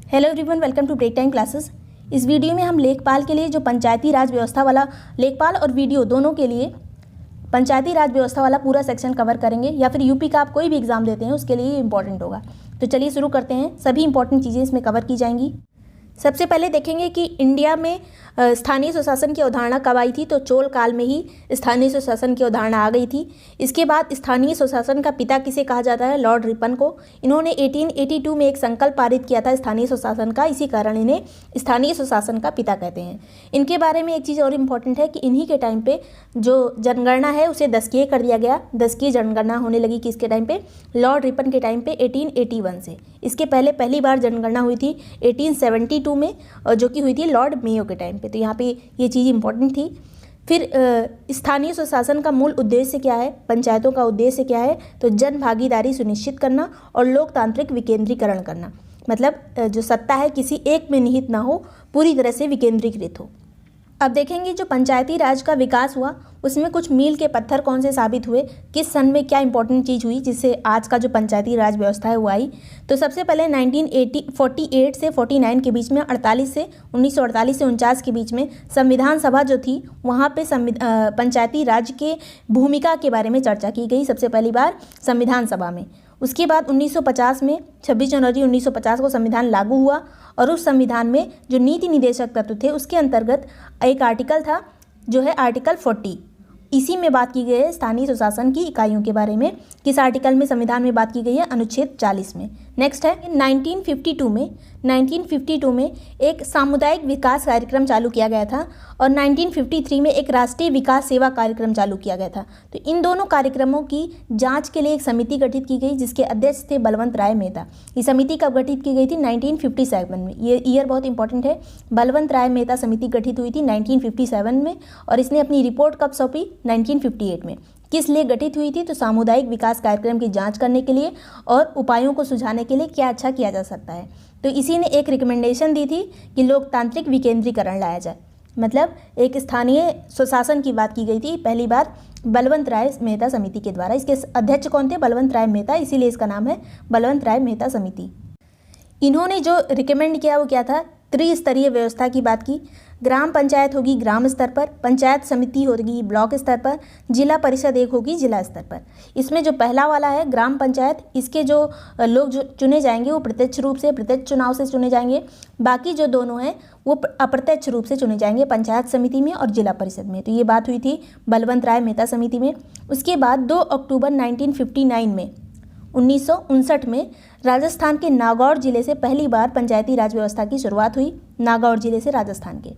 Hello everyone, welcome to break time classes. इस video में हम लेखपाल के लिए जो पंचायती राज व्यवस्था वाला लेखपाल और वीडियो दोनों के लिए पंचायती राज व्यवस्था वाला पूरा सेक्शन कवर करेंगे, या फिर यूपी का आप कोई भी एग्जाम देते हैं उसके लिए ये इंपॉर्टेंट होगा। तो चलिए शुरू करते हैं। सभी इंपॉर्टेंट चीज़ें इसमें कवर की जाएंगी। सबसे पहले देखेंगे कि इंडिया में स्थानीय स्वशासन की अवधारणा कब आई थी। तो चोल काल में ही स्थानीय स्वशासन की अवधारणा आ गई थी। इसके बाद स्थानीय स्वशासन का पिता किसे कहा जाता है? लॉर्ड रिपन को। इन्होंने 1882 में एक संकल्प पारित किया था स्थानीय स्वशासन का, इसी कारण इन्हें स्थानीय स्वशासन का पिता कहते हैं। इनके बारे में एक चीज़ और इम्पॉर्टेंट है कि इन्हीं के टाइम पे जो जनगणना है उसे दशकीय कर दिया गया। दशकीय जनगणना होने लगी किसके टाइम पे? लॉर्ड रिपन के टाइम पे 1881 से। इसके पहले पहली बार जनगणना हुई थी 1872 में, और जो कि हुई थी लॉर्ड मेयो के टाइम पे। तो यहाँ पे ये चीज़ इंपॉर्टेंट थी। फिर स्थानीय स्वशासन का मूल उद्देश्य क्या है? पंचायतों का उद्देश्य क्या है? तो जन भागीदारी सुनिश्चित करना और लोकतांत्रिक विकेंद्रीकरण करना। मतलब जो सत्ता है किसी एक में निहित ना हो, पूरी तरह से विकेंद्रीकृत हो। अब देखेंगे जो पंचायती राज का विकास हुआ उसमें कुछ मील के पत्थर कौन से साबित हुए, किस सन में क्या इंपॉर्टेंट चीज़ हुई जिससे आज का जो पंचायती राज व्यवस्था है वो आई। तो सबसे पहले 1948 से 49 के बीच में, 1948 से 49 के बीच में संविधान सभा जो थी वहाँ पे पंचायती राज के भूमिका के बारे में चर्चा की गई सबसे पहली बार संविधान सभा में। उसके बाद 1950 में 26 जनवरी 1950 को संविधान लागू हुआ, और उस संविधान में जो नीति निदेशक तत्व थे उसके अंतर्गत एक आर्टिकल था जो है आर्टिकल 40। इसी में बात की गई है स्थानीय स्वशासन की इकाइयों के बारे में। किस आर्टिकल में संविधान में बात की गई है? अनुच्छेद 40 में। नेक्स्ट है 1952 में एक सामुदायिक विकास कार्यक्रम चालू किया गया था, और 1953 में एक राष्ट्रीय विकास सेवा कार्यक्रम चालू किया गया था। तो इन दोनों कार्यक्रमों की जांच के लिए एक समिति गठित की गई जिसके अध्यक्ष थे बलवंत राय मेहता। ये समिति कब गठित की गई थी? 1957 में। ये ईयर बहुत इंपॉर्टेंट है। बलवंत राय मेहता समिति गठित हुई थी 1957 में, और इसने अपनी रिपोर्ट कब सौंपी? 1958 में। किस लिए गठित हुई थी? तो सामुदायिक विकास कार्यक्रम की जांच करने के लिए और उपायों को सुझाने के लिए क्या अच्छा किया जा सकता है। तो इसी ने एक रिकमेंडेशन दी थी कि लोकतांत्रिक विकेंद्रीकरण लाया जाए। मतलब एक स्थानीय स्वशासन की बात की गई थी पहली बार बलवंत राय मेहता समिति के द्वारा। इसके अध्यक्ष कौन थे? बलवंत राय मेहता, इसीलिए इसका नाम है बलवंत राय मेहता समिति। इन्होंने जो रिकमेंड किया वो क्या था? त्रिस्तरीय व्यवस्था की बात की। ग्राम पंचायत होगी ग्राम स्तर पर, पंचायत समिति होगी ब्लॉक स्तर पर, जिला परिषद एक होगी जिला स्तर पर। इसमें जो पहला वाला है ग्राम पंचायत, इसके जो लोग जो चुने जाएंगे वो प्रत्यक्ष रूप से प्रत्यक्ष चुनाव से चुने जाएंगे। बाकी जो दोनों हैं वो अप्रत्यक्ष रूप से चुने जाएंगे पंचायत समिति में और जिला परिषद में। तो ये बात हुई थी बलवंत राय मेहता समिति में। उसके बाद 2 अक्टूबर 1959 में राजस्थान के नागौर जिले से पहली बार पंचायती राज व्यवस्था की शुरुआत हुई। नागौर जिले से राजस्थान के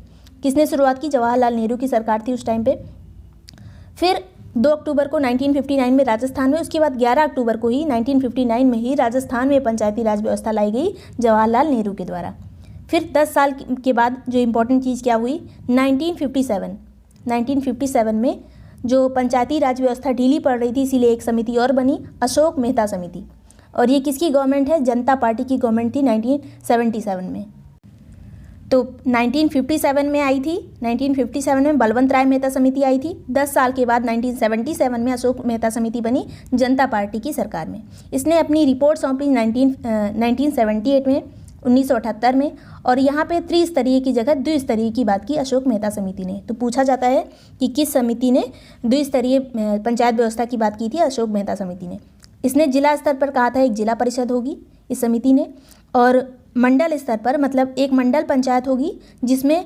किसने शुरुआत की? जवाहरलाल नेहरू की सरकार थी उस टाइम पे। फिर 2 अक्टूबर को 1959 में राजस्थान में, उसके बाद 11 अक्टूबर को ही 1959 में ही राजस्थान में पंचायती राज व्यवस्था लाई गई जवाहरलाल नेहरू के द्वारा। फिर 10 साल के बाद जो इम्पोर्टेंट चीज़ क्या हुई? 1957 में जो पंचायती राज व्यवस्था ढीली पड़ रही थी, इसीलिए एक समिति और बनी, अशोक मेहता समिति। और ये किसकी गवर्नमेंट है? जनता पार्टी की गवर्नमेंट थी 1977 में। तो 1957 में आई थी, 1957 में बलवंत राय मेहता समिति आई थी। 10 साल के बाद 1977 में अशोक मेहता समिति बनी जनता पार्टी की सरकार में। इसने अपनी रिपोर्ट सौंपी 1978 में, 1978 में, और यहाँ पे त्रिस्तरीय की जगह द्विस्तरीय की बात की अशोक मेहता समिति ने। तो पूछा जाता है कि किस समिति ने द्विस्तरीय पंचायत व्यवस्था की बात की थी? अशोक मेहता समिति ने। इसने जिला स्तर पर कहा था एक जिला परिषद होगी इस समिति ने, और मंडल स्तर पर मतलब एक मंडल पंचायत होगी जिसमें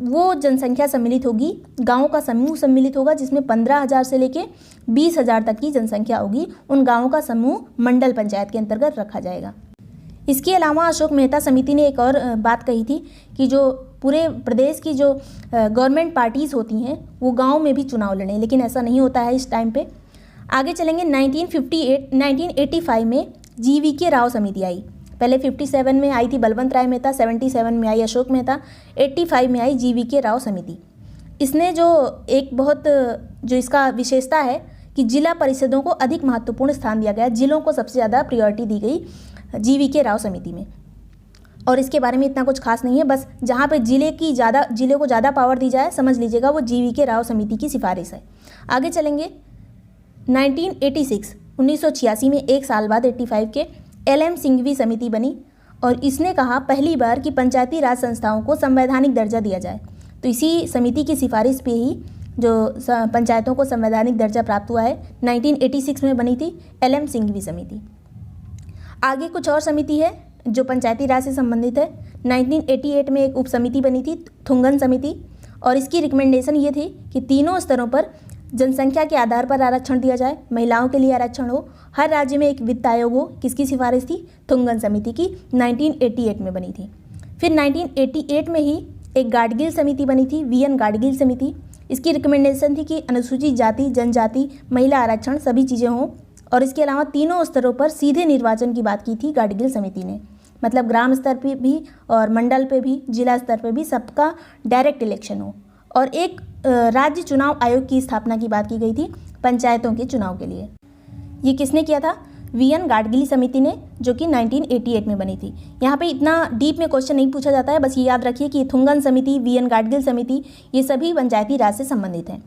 वो जनसंख्या सम्मिलित होगी, गाँव का समूह सम्मिलित होगा जिसमें 15,000 से लेके 20,000 तक की जनसंख्या होगी। उन गाँवों का समूह मंडल पंचायत के अंतर्गत रखा जाएगा। इसके अलावा अशोक मेहता समिति ने एक और बात कही थी कि जो पूरे प्रदेश की जो गवर्नमेंट पार्टीज़ होती हैं वो गांव में भी चुनाव लड़ें, लेकिन ऐसा नहीं होता है इस टाइम पे। आगे चलेंगे 1985 में GVK राव समिति आई। पहले 57 में आई थी बलवंत राय मेहता, 77 में आई अशोक मेहता, 85 में आई GVK राव समिति। इसने जो एक बहुत जो इसका विशेषता है कि जिला परिषदों को अधिक महत्वपूर्ण स्थान दिया गया, जिलों को सबसे ज़्यादा प्रायोरिटी दी गई GVK राव समिति में। और इसके बारे में इतना कुछ खास नहीं है, बस जहाँ पे जिले को ज़्यादा पावर दी जाए समझ लीजिएगा वो GVK राव समिति की सिफारिश है। आगे चलेंगे 1986 में एक साल बाद 85 के LM सिंघवी समिति बनी, और इसने कहा पहली बार कि पंचायती राज संस्थाओं को संवैधानिक दर्जा दिया जाए। तो इसी समिति की सिफारिश पे ही जो पंचायतों को संवैधानिक दर्जा प्राप्त हुआ है 1986 में बनी थी LM सिंघवी समिति। आगे कुछ और समिति है जो पंचायती राज से संबंधित है। 1988 में एक उप समिति बनी थी थुंगन समिति, और इसकी रिकमेंडेशन ये थी कि तीनों स्तरों पर जनसंख्या के आधार पर आरक्षण दिया जाए, महिलाओं के लिए आरक्षण हो, हर राज्य में एक वित्त आयोग हो। किसकी सिफारिश थी? थुंगन समिति की, 1988 में बनी थी। फिर 1988 में ही एक गाडगिल समिति बनी थी, VN गाडगिल समिति। इसकी रिकमेंडेशन थी कि अनुसूचित जाति, जनजाति, महिला आरक्षण सभी चीज़ें हों, और इसके अलावा तीनों स्तरों पर सीधे निर्वाचन की बात की थी गाडगिल समिति ने। मतलब ग्राम स्तर पे भी और मंडल पे भी, जिला स्तर पे भी सबका डायरेक्ट इलेक्शन हो, और एक राज्य चुनाव आयोग की स्थापना की बात की गई थी पंचायतों के चुनाव के लिए। ये किसने किया था? VN गाडगिल समिति ने, जो कि 1988 में बनी थी। यहाँ पे इतना डीप में क्वेश्चन नहीं पूछा जाता है, बस ये याद रखिए कि थुंगन समिति, VN गाडगिल समिति, ये सभी पंचायती राज से संबंधित हैं।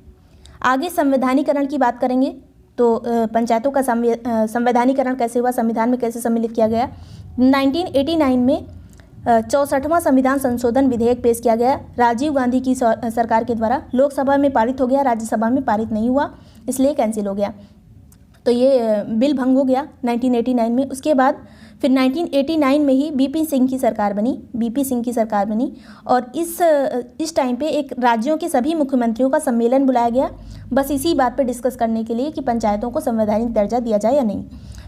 आगे संवैधानिकरण की बात करेंगे तो पंचायतों का संवैधानिकरण कैसे हुआ, संविधान में कैसे सम्मिलित किया गया। 1989 में 64वां संविधान संशोधन विधेयक पेश किया गया राजीव गांधी की सरकार के द्वारा। लोकसभा में पारित हो गया, राज्यसभा में पारित नहीं हुआ, इसलिए कैंसिल हो गया। तो ये बिल भंग हो गया 1989 में। उसके बाद फिर 1989 में ही BP सिंह की सरकार बनी, और इस टाइम पे एक राज्यों के सभी मुख्यमंत्रियों का सम्मेलन बुलाया गया, बस इसी बात पे डिस्कस करने के लिए कि पंचायतों को संवैधानिक दर्जा दिया जाए या नहीं।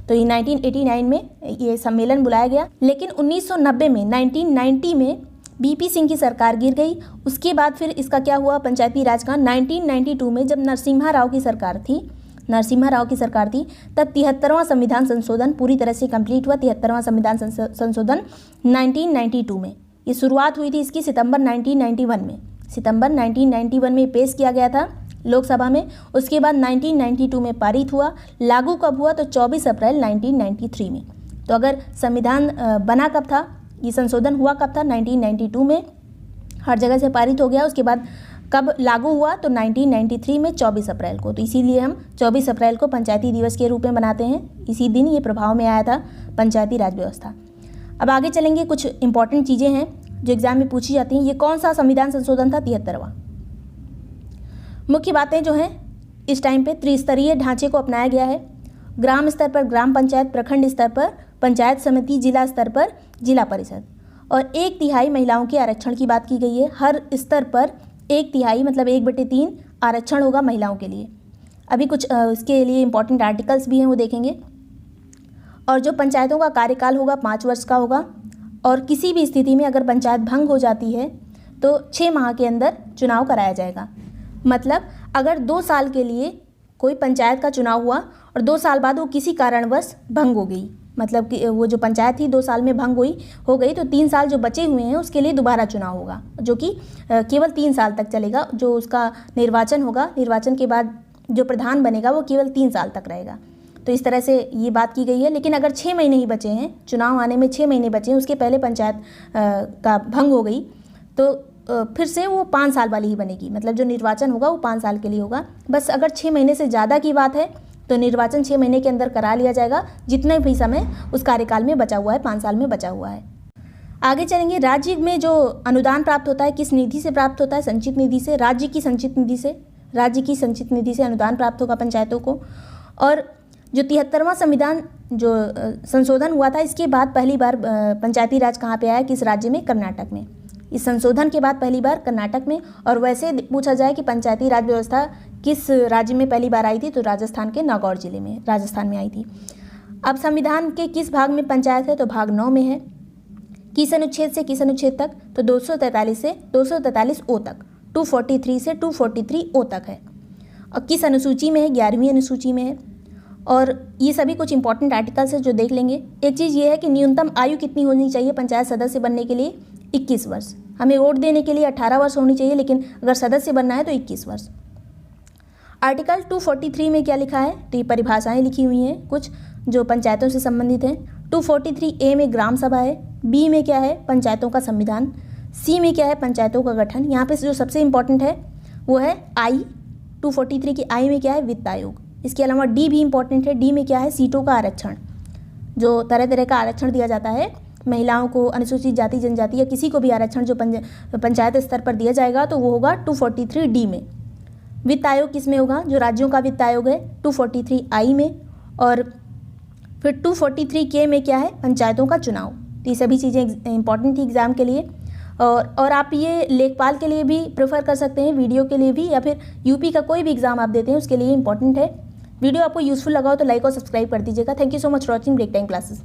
तो ये 1989 में ये सम्मेलन बुलाया गया। लेकिन 1990 में BP सिंह की सरकार गिर गई। उसके बाद फिर इसका क्या हुआ पंचायती राज का? 1992 में जब नरसिम्हा राव की सरकार थी, तब 73वां संविधान संशोधन पूरी तरह से कंप्लीट हुआ। 73वां संविधान संशोधन 1992 में, ये शुरुआत हुई थी इसकी सितंबर 1991 में पेश किया गया था लोकसभा में। उसके बाद 1992 में पारित हुआ। लागू कब हुआ? तो 24 अप्रैल 1993 में। तो अगर संविधान बना कब था, ये संशोधन हुआ कब था? 1992 में, हर जगह से पारित हो गया। उसके बाद कब लागू हुआ? तो 1993 में 24 अप्रैल को। तो इसीलिए हम 24 अप्रैल को पंचायती दिवस के रूप में मनाते हैं। इसी दिन ये प्रभाव में आया था पंचायती राज व्यवस्था। अब आगे चलेंगे, कुछ इंपॉर्टेंट चीज़ें हैं जो एग्जाम में पूछी जाती हैं। ये कौन सा संविधान संशोधन था? 73वां। मुख्य बातें जो हैं, इस टाइम पे त्रिस्तरीय ढांचे को अपनाया गया है। ग्राम स्तर पर ग्राम पंचायत, प्रखंड स्तर पर पंचायत समिति, जिला स्तर पर जिला परिषद, और 1/3 महिलाओं के आरक्षण की बात की गई है। हर स्तर पर 1/3 मतलब 1/3 आरक्षण होगा महिलाओं के लिए। अभी कुछ इसके लिए इंपॉर्टेंट आर्टिकल्स भी हैं, वो देखेंगे। और जो पंचायतों का कार्यकाल होगा 5 वर्ष का होगा, और किसी भी स्थिति में अगर पंचायत भंग हो जाती है तो 6 माह के अंदर चुनाव कराया जाएगा। मतलब अगर 2 साल के लिए कोई पंचायत का चुनाव हुआ और 2 साल बाद वो किसी कारणवश भंग हो गई, मतलब कि वो जो पंचायत थी 2 साल में भंग हो गई, तो 3 साल जो बचे हुए हैं उसके लिए दोबारा चुनाव होगा, जो कि केवल 3 साल तक चलेगा। जो उसका निर्वाचन होगा, निर्वाचन के बाद जो प्रधान बनेगा वो केवल 3 साल तक रहेगा। तो इस तरह से ये बात की गई है। लेकिन अगर 6 महीने ही बचे हैं, चुनाव आने में 6 महीने बचे हैं, उसके पहले पंचायत का भंग हो गई, तो फिर से वो 5 साल वाली ही बनेगी। मतलब जो निर्वाचन होगा वो 5 साल के लिए होगा। बस अगर 6 महीने से ज़्यादा की बात है तो निर्वाचन 6 महीने के अंदर करा लिया जाएगा, जितने भी समय उस कार्यकाल में बचा हुआ है, 5 साल में बचा हुआ है। आगे चलेंगे, राज्य में जो अनुदान प्राप्त होता है किस निधि से प्राप्त होता है? संचित निधि से। राज्य की संचित निधि से अनुदान प्राप्त होगा पंचायतों को। और जो 73वां संविधान जो संशोधन हुआ था, इसके बाद पहली बार पंचायती राज कहाँ पे आया? किस राज्य में? कर्नाटक में। इस संशोधन के बाद पहली बार कर्नाटक में। और वैसे पूछा जाए कि पंचायती राज व्यवस्था किस राज्य में पहली बार आई थी, तो राजस्थान के नागौर जिले में, राजस्थान में आई थी। अब संविधान के किस भाग में पंचायत है? तो भाग 9 में है। किस अनुच्छेद से किस अनुच्छेद तक? तो 243 से 243 ओ तक, 243 से 243 ओ तक है। और किस अनुसूची में है? 11वीं अनुसूची में है। और ये सभी कुछ इंपॉर्टेंट आर्टिकल्स है जो देख लेंगे। एक चीज़ ये है कि न्यूनतम आयु कितनी होनी चाहिए पंचायत सदस्य बनने के लिए? 21 वर्ष। हमें वोट देने के लिए 18 वर्ष होनी चाहिए, लेकिन अगर सदस्य बनना है तो 21 वर्ष। आर्टिकल 243 में क्या लिखा है? तो ये परिभाषाएं लिखी हुई हैं कुछ जो पंचायतों से संबंधित हैं। 243A में ग्राम सभा है। B में क्या है? पंचायतों का संविधान। C में क्या है? पंचायतों का गठन। यहाँ पे जो सबसे इम्पोर्टेंट है वो है I। 243 की I में क्या है? वित्त आयोग। इसके अलावा D भी इम्पोर्टेंट है। D में क्या है? सीटों का आरक्षण। जो तरह तरह का आरक्षण दिया जाता है महिलाओं को, अनुसूचित जाति जनजाति या किसी को भी आरक्षण जो पंचायत स्तर पर दिया जाएगा तो वो होगा 243D में। वित्त आयोग किस में होगा? जो राज्यों का वित्त आयोग है 243I में। और फिर 243K में क्या है? पंचायतों का चुनाव। तो ये सभी चीज़ें इंपॉर्टेंट थी एग्ज़ाम के लिए। और आप ये लेखपाल के लिए भी प्रेफर कर सकते हैं, वीडियो के लिए भी, या फिर यूपी का कोई भी एग्ज़ाम आप देते हैं उसके लिए इंपॉर्टेंट है। वीडियो आपको यूज़फुल लगा हो तो लाइक और सब्सक्राइब कर दीजिएगा। Thank you so much for watching break time classes.